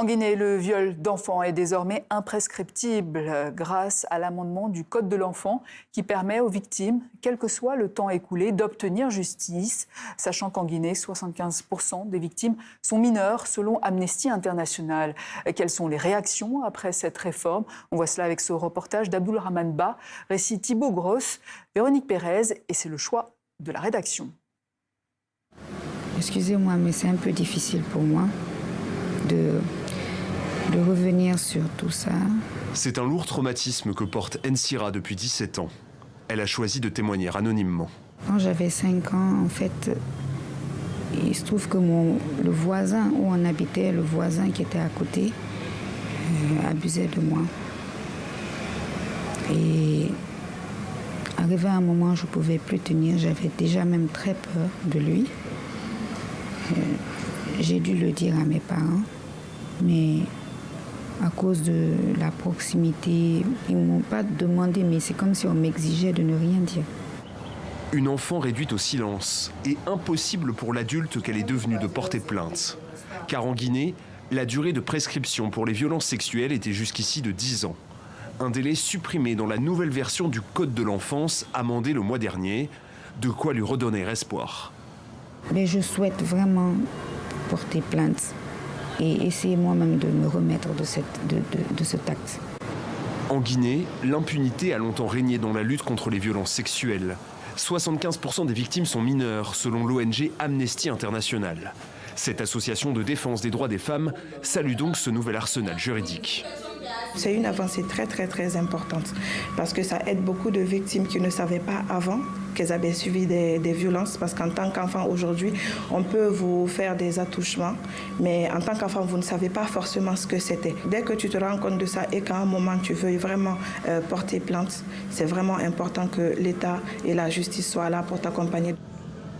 En Guinée, le viol d'enfants est désormais imprescriptible grâce à l'amendement du Code de l'enfant qui permet aux victimes, quel que soit le temps écoulé, d'obtenir justice. Sachant qu'en Guinée, 75% des victimes sont mineures selon Amnesty International. Quelles sont les réactions après cette réforme? On voit cela avec ce reportage d'Abdoulrahman Ba, récit Thibaut Gross, Véronique Pérez, et c'est le choix de la rédaction. Excusez-moi, mais c'est un peu difficile pour moi de revenir sur tout ça. C'est un lourd traumatisme que porte Ensira depuis 17 ans. Elle a choisi de témoigner anonymement. Quand j'avais 5 ans, en fait, il se trouve que le voisin où on habitait, le voisin qui était à côté, abusait de moi. Et arrivé à un moment où je ne pouvais plus tenir, j'avais déjà même très peur de lui. J'ai dû le dire à mes parents, mais à cause de la proximité, ils ne m'ont pas demandé, mais c'est comme si on m'exigeait de ne rien dire. Une enfant réduite au silence et impossible pour l'adulte qu'elle est devenue de porter plainte. Car en Guinée, la durée de prescription pour les violences sexuelles était jusqu'ici de 10 ans. Un délai supprimé dans la nouvelle version du Code de l'enfance, amendé le mois dernier, de quoi lui redonner espoir. Mais je souhaite vraiment porter plainte et essayer moi-même de me remettre de cet acte. En Guinée, l'impunité a longtemps régné dans la lutte contre les violences sexuelles. 75% des victimes sont mineures, selon l'ONG Amnesty International. Cette association de défense des droits des femmes salue donc ce nouvel arsenal juridique. C'est une avancée très importante parce que ça aide beaucoup de victimes qui ne savaient pas avant qu'elles avaient subi des violences, parce qu'en tant qu'enfant aujourd'hui, on peut vous faire des attouchements, mais en tant qu'enfant, vous ne savez pas forcément ce que c'était. Dès que tu te rends compte de ça et qu'à un moment tu veux vraiment porter plainte, c'est vraiment important que l'État et la justice soient là pour t'accompagner.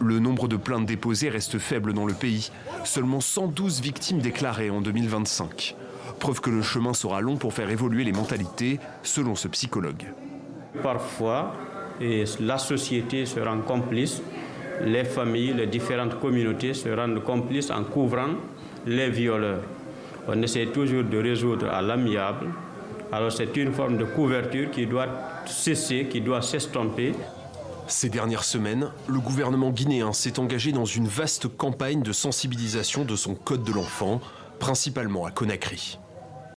Le nombre de plaintes déposées reste faible dans le pays. Seulement 112 victimes déclarées en 2025. Preuve que le chemin sera long pour faire évoluer les mentalités, selon ce psychologue. Parfois, la société se rend complice, les familles, les différentes communautés se rendent complices en couvrant les violeurs. On essaie toujours de résoudre à l'amiable. Alors c'est une forme de couverture qui doit cesser, qui doit s'estomper. Ces dernières semaines, le gouvernement guinéen s'est engagé dans une vaste campagne de sensibilisation de son Code de l'enfant, principalement à Conakry.